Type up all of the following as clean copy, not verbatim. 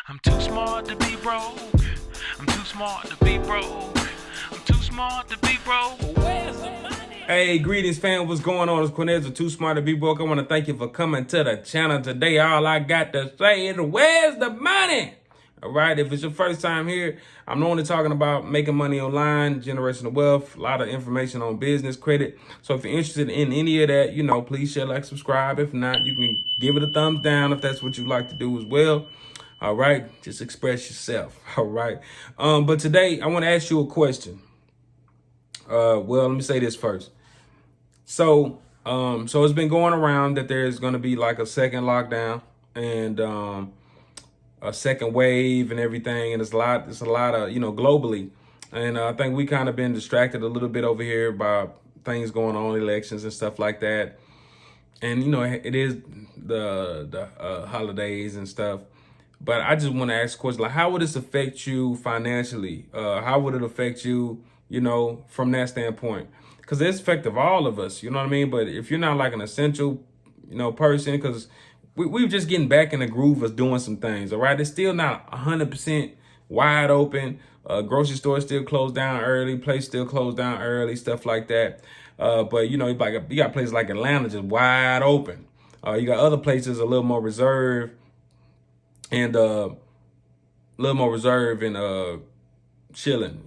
I'm too smart to be broke. I'm too smart to be broke. I'm too smart to be broke. Where's the money? Hey, greetings, fam. What's going on? It's Quinez with Too Smart to Be Broke. I want to thank you for coming to the channel today. All I got to say is, where's the money? All right. If it's your first time here, I'm only talking about making money online, generational wealth, a lot of information on business, credit. So if you're interested in any of that, please share, like, subscribe. If not, you can give it a thumbs down if that's what you like to do as well. All right. Just express yourself. All right. But today I want to ask you a question. Well, let me say this first. So it's been going around that there's going to be like a second lockdown and a second wave and everything, and it's a lot of globally, and I think we kind of been distracted a little bit over here by things going on, elections and stuff like that, and it is the holidays and stuff. But I just want to ask a question, like, how would this affect you financially? How would it affect you, from that standpoint? Because it's effective all of us, you know what I mean? But if you're not like an essential, person, because we're just getting back in the groove of doing some things, all right? It's still not 100% wide open. Grocery stores still closed down early, place still closed down early, stuff like that. But, you got places like Atlanta just wide open. You got other places a little more reserved and chilling,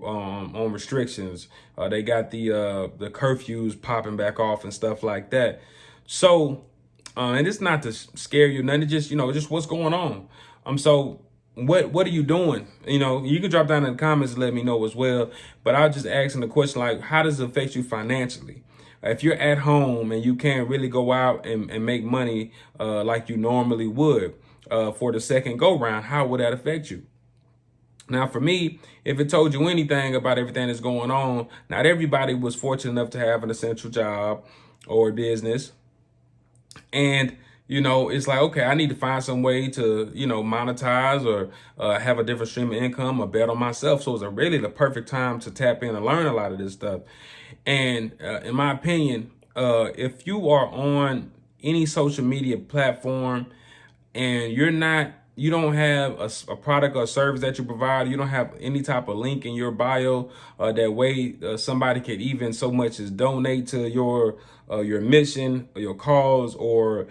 on restrictions. They got the curfews popping back off and stuff like that. So, and it's not to scare you, nothing. Just just what's going on. So what are you doing? You can drop down in the comments and let me know as well. But I'll just asking the question, like, how does it affect you financially? If you're at home and you can't really go out and make money like you normally would for the second go round, how would that affect you? Now, for me, if it told you anything about everything that's going on, not everybody was fortunate enough to have an essential job or business. And, it's like, okay, I need to find some way to, monetize or have a different stream of income or bet on myself. So it's really the perfect time to tap in and learn a lot of this stuff. And in my opinion, if you are on any social media platform and you don't have a product or service that you provide, you don't have any type of link in your bio, that way somebody could even so much as donate to your mission or your cause, or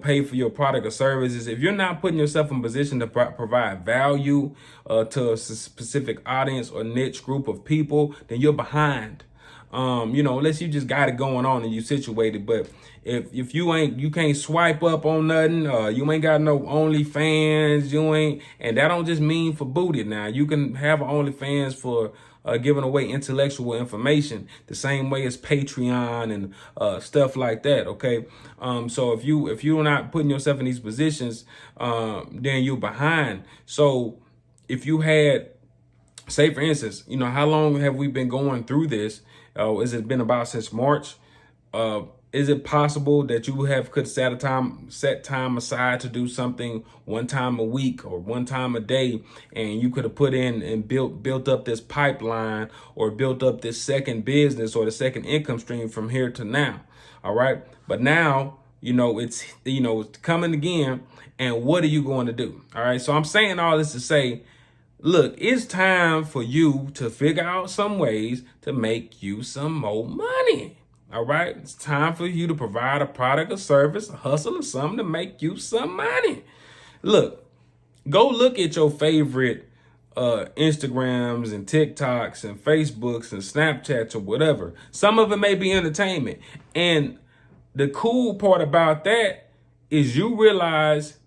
pay for your product or services. If you're not putting yourself in position to provide value to a specific audience or niche group of people, then you're behind. Unless you just got it going on and you situated. But if you can't swipe up on nothing, you ain't got no OnlyFans, and that don't just mean for booty. Now you can have an OnlyFans for giving away intellectual information, the same way as Patreon and stuff like that. Okay, so if you're not putting yourself in these positions, then you're behind. So if you had, say for instance, how long have we been going through this? Has it been about since March? Is it possible that you could set time aside to do something one time a week or one time a day, and you could have put in and built up this pipeline or built up this second business or the second income stream from here to now? All right. But now, it's coming again. And what are you going to do? All right. So I'm saying all this to say, look, it's time for you to figure out some ways to make you some more money. All right. It's time for you to provide a product or service, a hustle or something to make you some money. Look, go look at your favorite Instagrams and TikToks and Facebooks and Snapchats or whatever. Some of it may be entertainment. And the cool part about that is you realize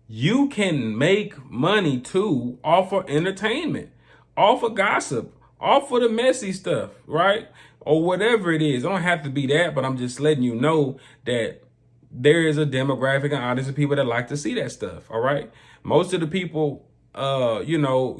you can make money too off of entertainment, off of gossip, off of the messy stuff, right? Or whatever it is. It don't have to be that, but I'm just letting you know that there is a demographic and audience of people that like to see that stuff. All right. Most of the people, I know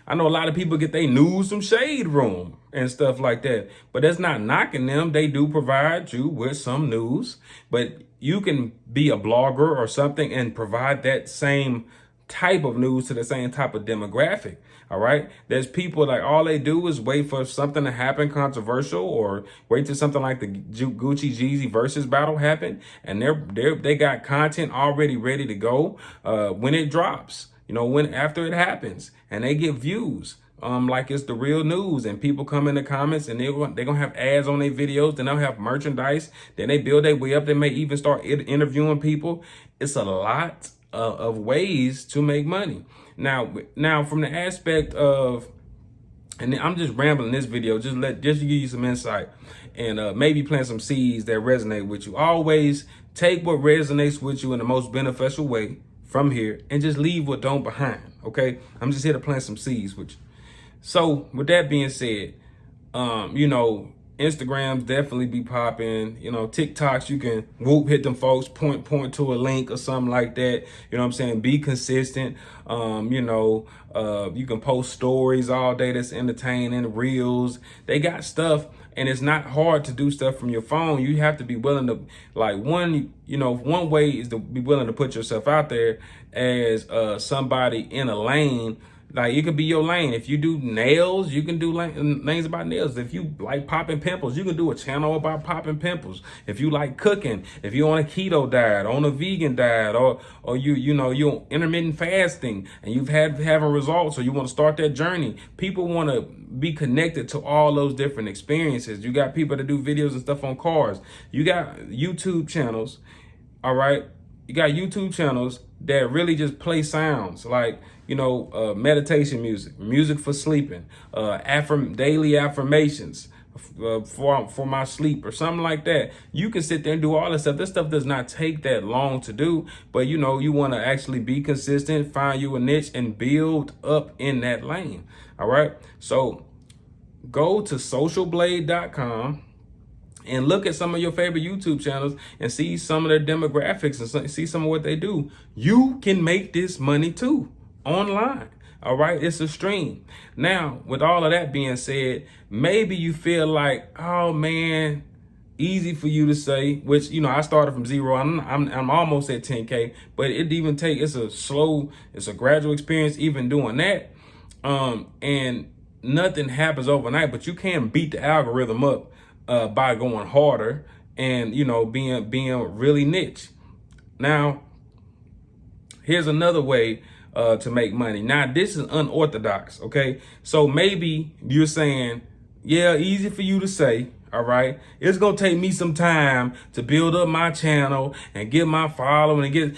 a lot of people get their news from Shade Room and stuff like that, but that's not knocking them. They do provide you with some news, but you can be a blogger or something and provide that same type of news to the same type of demographic. All right. There's people like all they do is wait for something to happen controversial or wait till something like the Gucci Jeezy versus battle happen. And they got content already ready to go when it drops, when after it happens, and they get views. Like it's the real news, and people come in the comments and they're gonna have ads on their videos, then they'll have merchandise, then they build their way up. They may even start interviewing people. It's a lot of ways to make money. Now from the aspect of, and I'm just rambling this video, just to give you some insight and maybe plant some seeds that resonate with you. Always take what resonates with you in the most beneficial way from here and just leave what don't behind. Okay, I'm just here to plant some seeds with you. So with that being said, Instagrams definitely be popping, TikToks, you can hit them folks, point to a link or something like that. You know what I'm saying? Be consistent. You can post stories all day that's entertaining, reels. They got stuff, and it's not hard to do stuff from your phone. You have to be willing to, one way is to be willing to put yourself out there as somebody in a lane. Like, it could be your lane. If you do nails, you can do lanes about nails. If you like popping pimples, you can do a channel about popping pimples. If you like cooking, if you're on a keto diet, on a vegan diet, or you're intermittent fasting and you've having results, or you want to start that journey. People want to be connected to all those different experiences. You got people that do videos and stuff on cars. You got YouTube channels, all right? You got YouTube channels that really just play sounds like, meditation music for sleeping, daily affirmations for my sleep or something like that. You can sit there and do all this stuff. This stuff does not take that long to do, but you want to actually be consistent, find you a niche and build up in that lane. All right. So go to socialblade.com and look at some of your favorite YouTube channels and see some of their demographics and see some of what they do. You can make this money too online. All right. It's a stream. Now, with all of that being said, maybe you feel like, oh man, easy for you to say, which, I started from zero. I'm almost at 10K, but it's a gradual experience even doing that. And nothing happens overnight, but you can beat the algorithm up by going harder and, being really niche. Now, here's another way to make money. Now, this is unorthodox, okay? So maybe you're saying, yeah, easy for you to say, all right? It's going to take me some time to build up my channel and get my following and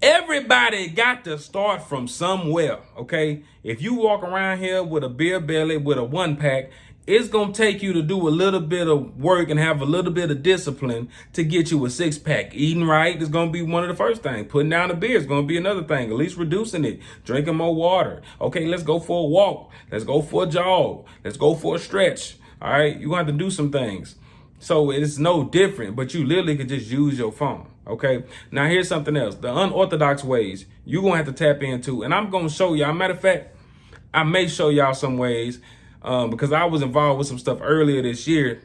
Everybody got to start from somewhere, okay? If you walk around here with a beer belly, with a 1-pack, it's going to take you to do a little bit of work and have a little bit of discipline to get you a 6-pack. Eating right is going to be one of the first things. Putting down the beer is going to be another thing, at least reducing it. Drinking more water. Okay, let's go for a walk. Let's go for a jog. Let's go for a stretch. All right, you're going to have to do some things. So it's no different, but you literally could just use your phone. Okay, now here's something else. The unorthodox ways you're going to have to tap into. And I'm going to show y'all. Matter of fact, I may show y'all some ways. Because I was involved with some stuff earlier this year,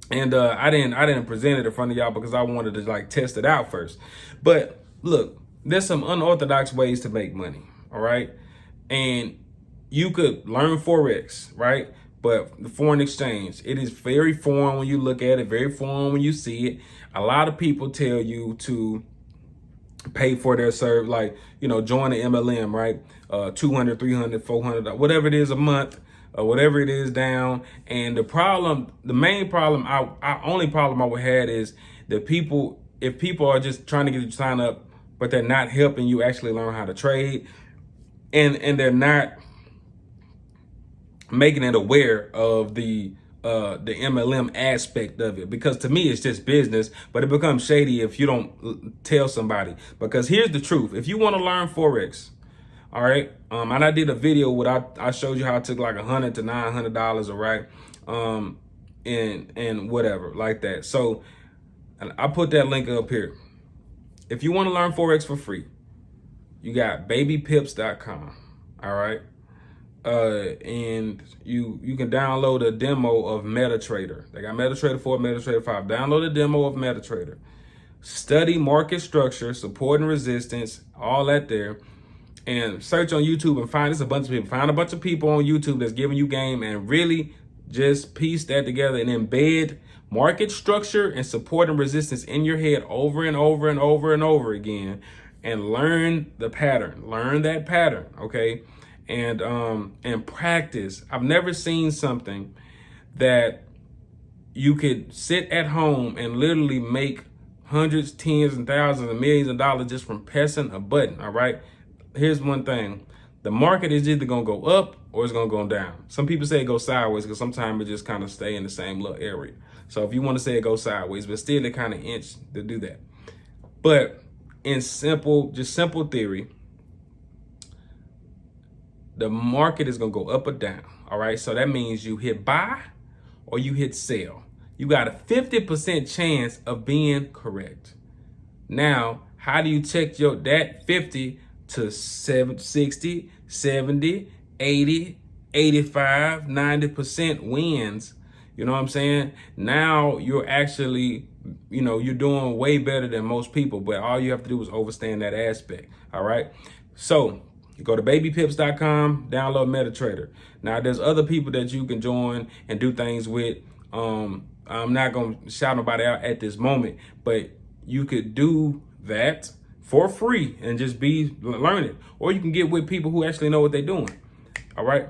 and I didn't present it in front of y'all because I wanted to test it out first. But look, there's some unorthodox ways to make money. All right, and you could learn Forex, right? But the foreign exchange, it is very foreign when you look at it, very foreign when you see it. A lot of people tell you to pay for their serve, join the MLM, right? $200, $300, $400, whatever it is a month. Whatever it is down. And the main problem, only problem I would have is if people are just trying to get you to sign up, but they're not helping you actually learn how to trade, and they're not making it aware of the MLM aspect of it. Because to me, it's just business, but it becomes shady if you don't tell somebody. Because here's the truth. If you want to learn Forex, all right. And I did a video where I showed you how I took like $100 to $900, all right. And whatever like that. So I put that link up here. If you want to learn Forex for free, you got babypips.com. All right. And you can download a demo of MetaTrader. They got MetaTrader 4, MetaTrader 5. Download a demo of MetaTrader. Study market structure, support and resistance, all that there. and search on YouTube and find, it's a bunch of people. Find a bunch of people on YouTube that's giving you game, and really just piece that together and embed market structure and support and resistance in your head over and over and over and over again, and learn the pattern. Learn that pattern, okay? And practice. I've never seen something that you could sit at home and literally make hundreds, tens, and thousands of millions of dollars just from pressing a button, all right? Here's one thing. The market is either going to go up or it's going to go down. Some people say it goes sideways because sometimes it just kind of stay in the same little area. So if you want to say it goes sideways, but still it kind of inch to do that. But in simple theory, the market is going to go up or down, all right? So that means you hit buy or you hit sell. You got a 50% chance of being correct. Now, how do you check that 50 to 60, 70, 80, 85, 90% wins? You know what I'm saying? Now you're actually, you're doing way better than most people, but all you have to do is understand that aspect. All right. So you go to babypips.com, download MetaTrader. Now there's other people that you can join and do things with. I'm not going to shout nobody out at this moment, but you could do that for free and just learn it. Or you can get with people who actually know what they're doing. All right.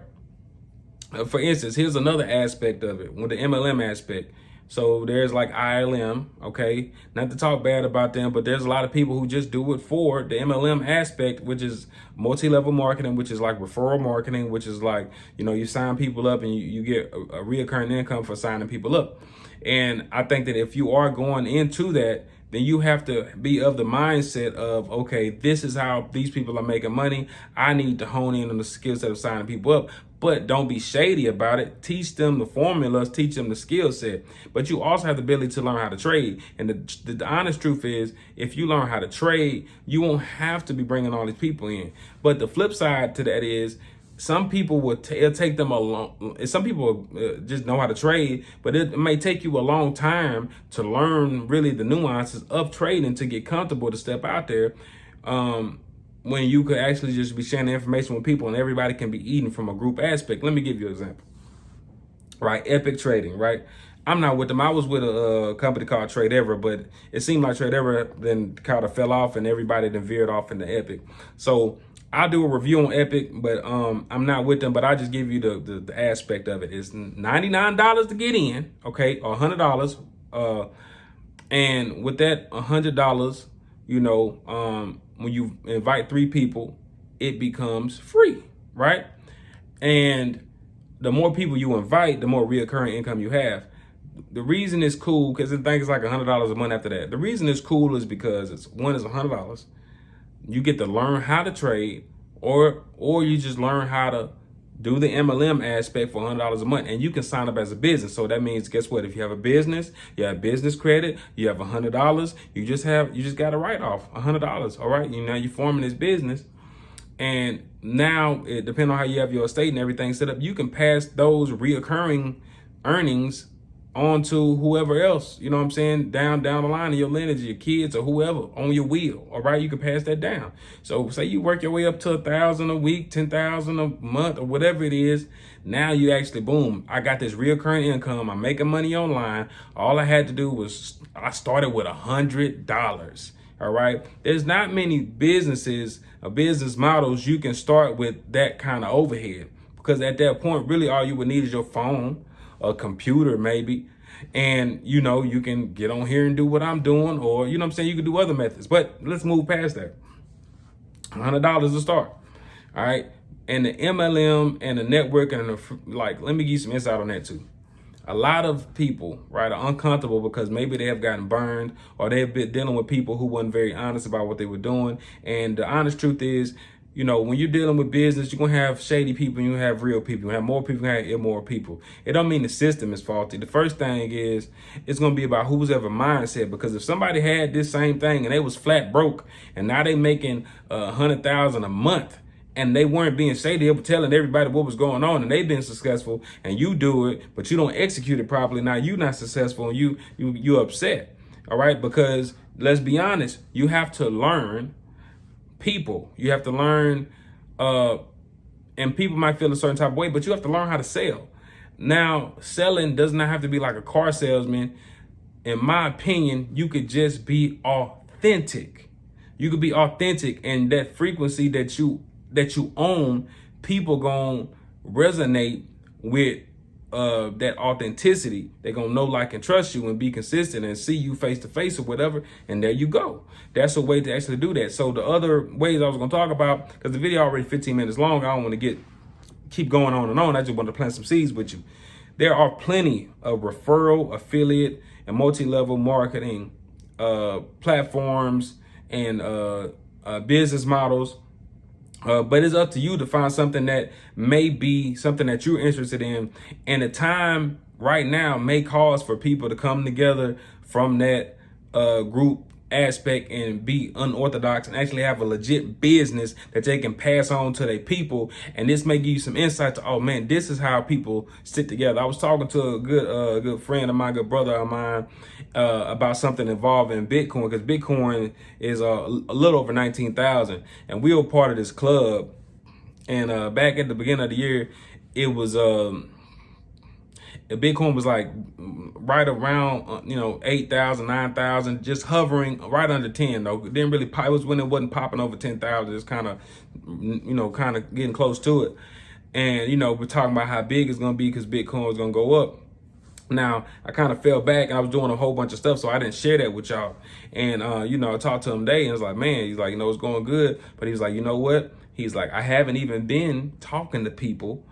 For instance, here's another aspect of it, with the MLM aspect. So there's like ILM, okay? Not to talk bad about them, but there's a lot of people who just do it for the MLM aspect, which is multi-level marketing, which is like referral marketing, which is like, you sign people up and you get a reoccurring income for signing people up. And I think that if you are going into that, then you have to be of the mindset of, okay, this is how these people are making money. I need to hone in on the skill set of signing people up, but don't be shady about it. Teach them the formulas, teach them the skill set, but you also have the ability to learn how to trade. And the honest truth is, if you learn how to trade, you won't have to be bringing all these people in. But the flip side to that is, some people will it'll take them a long. Some people just know how to trade, but it may take you a long time to learn really the nuances of trading to get comfortable to step out there. When you could actually just be sharing the information with people and everybody can be eating from a group aspect. Let me give you an example. Right, Epic Trading. Right, I'm not with them. I was with a company called Trade Ever, but it seemed like Trade Ever then kind of fell off and everybody then veered off into Epic. So I'll do a review on Epic, but I'm not with them. But I just give you the aspect of it. It's $99 to get in, okay, or $100. And with that $100, when you invite 3 people, it becomes free, right? And the more people you invite, the more reoccurring income you have. The reason it's cool, because I think it's like $100 a month after that. The reason it's cool is because it's $100. You get to learn how to trade, or you just learn how to do the MLM aspect for $100 a month, and you can sign up as a business. So that means, guess what? If you have a business, you have business credit, you have $100, you just got to write off $100. All right, now you're forming this business, and now it depends on how you have your estate and everything set up. You can pass those reoccurring earnings on to whoever else, you know what I'm saying, down the line in your lineage, your kids or whoever on your wheel. All right, you can pass that down. So say you work your way up to 1,000 a week, 10,000 a month, or whatever it is. Now you actually, boom, I got this reoccurring income. I'm making money online. All I had to do was, I started with $100. All right, there's not many businesses or business models you can start with that kind of overhead, because at that point, really all you would need is your phone, a computer maybe, and you can get on here and do what I'm doing, or you can do other methods. But let's move past that. $100 to start. All right, and the MLM and the network and let me give you some insight on that too. A lot of people, right, are uncomfortable because maybe they have gotten burned, or they've been dealing with people who weren't very honest about what they were doing. And the honest truth is, when you're dealing with business, you're going to have shady people, and you have real people. You have more people, you have immoral people. It don't mean the system is faulty. The first thing is, it's going to be about who's ever mindset, because if somebody had this same thing and they was flat broke and now they making $100,000 a month, and they weren't being shady, they were telling everybody what was going on, and they've been successful, and you do it, but you don't execute it properly. Now you're not successful, and you're upset. All right, because let's be honest, you have to learn people. You have to learn, and people might feel a certain type of way, but you have to learn how to sell. Now, selling does not have to be like a car salesman. In my opinion, you could just be authentic. You could be authentic, and that frequency that you own, people gonna resonate with that authenticity. They're gonna know, like, and trust you and be consistent and see you face to face or whatever. And there you go. That's a way to actually do that. So the other ways I was gonna talk about, because the video already 15 minutes long, I don't want to keep going on and on. I just want to plant some seeds with you. There are plenty of referral, affiliate, and multi-level marketing platforms and business models. But it's up to you to find something that may be something that you're interested in. And the time right now may cause for people to come together from that group aspect and be unorthodox and actually have a legit business that they can pass on to their people. And this may give you some insight to, oh man, this is how people sit together. I was talking to a good friend of mine, good brother of mine, about something involving Bitcoin, because Bitcoin is a little over 19,000, and we were part of this club. And back at the beginning of the year, it was Bitcoin was like right around 8,000, 9,000, just hovering right under 10 though. It didn't really pop. It was when it wasn't popping over 10,000. It's kind of getting close to it. And we're talking about how big it's gonna be because Bitcoin was gonna go up. Now I kind of fell back and I was doing a whole bunch of stuff, so I didn't share that with y'all. And I talked to him today and it's like, man, he's like, it's going good, but he's like, you know what? He's like, I haven't even been talking to people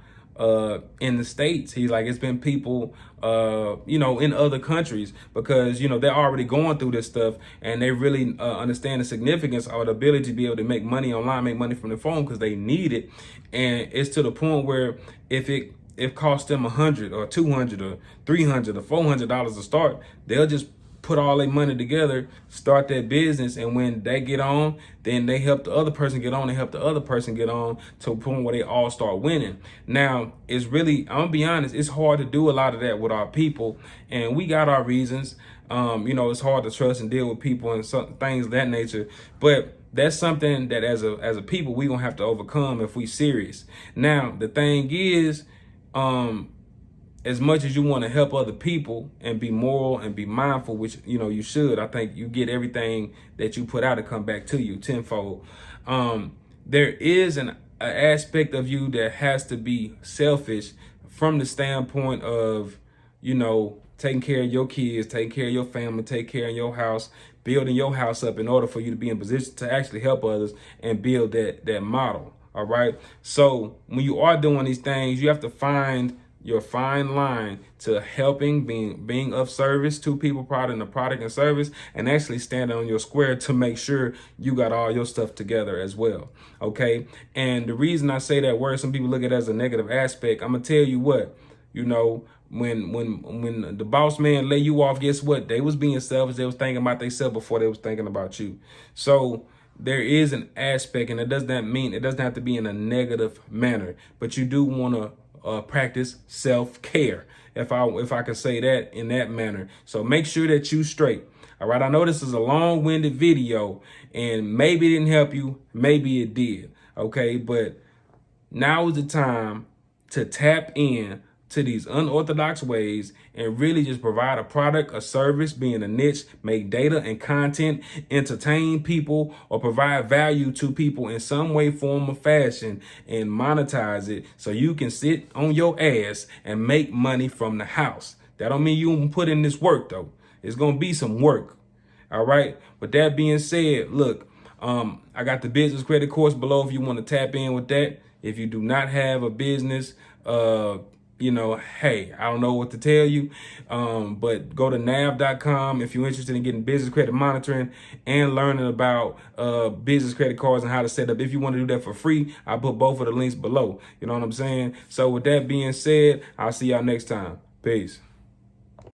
in the States. He's like, it's been people, in other countries, because, they're already going through this stuff and they really understand the significance or the ability to be able to make money online, make money from the phone, because they need it. And it's to the point where if it costs them $100 or $200 or $300 or $400 to start, they'll just put all their money together, start that business, and when they get on, then they help the other person get on, they help the other person get on, to a point where they all start winning. Now, it's really, I'm gonna be honest, it's hard to do a lot of that with our people, and we got our reasons. It's hard to trust and deal with people and some things of that nature, but that's something that as a people, we gonna have to overcome if we serious. Now, the thing is, as much as you want to help other people and be moral and be mindful, which you should, I think you get everything that you put out to come back to you tenfold. There is an aspect of you that has to be selfish from the standpoint of taking care of your kids, taking care of your family, take care of your house, building your house up in order for you to be in position to actually help others and build that model. All right. So when you are doing these things, you have to find your fine line to helping, being of service to people, providing the product and service, and actually standing on your square to make sure you got all your stuff together as well. Okay. And the reason I say that word, some people look at it as a negative aspect. I'm gonna tell you what, when the boss man lay you off, guess what? They was being selfish. They was thinking about themselves before they was thinking about you. So there is an aspect, and it doesn't have to be in a negative manner, but you do want to practice self-care, if I could say that in that manner. So make sure that you straight. All right. I know this is a long-winded video and maybe it didn't help you. Maybe it did. Okay. But now is the time to tap in to these unorthodox ways and really just provide a product, a service, being a niche, make data and content, entertain people, or provide value to people in some way, form, or fashion, and monetize it so you can sit on your ass and make money from the house. That don't mean you won't put in this work though. It's gonna be some work. All right. With that being said, look, I got the business credit course below if you want to tap in with that. If you do not have a business, hey, I don't know what to tell you, but go to nav.com if you're interested in getting business credit monitoring and learning about business credit cards and how to set up. If you want to do that for free, I'll put both of the links below. You know what I'm saying? So with that being said, I'll see y'all next time. Peace.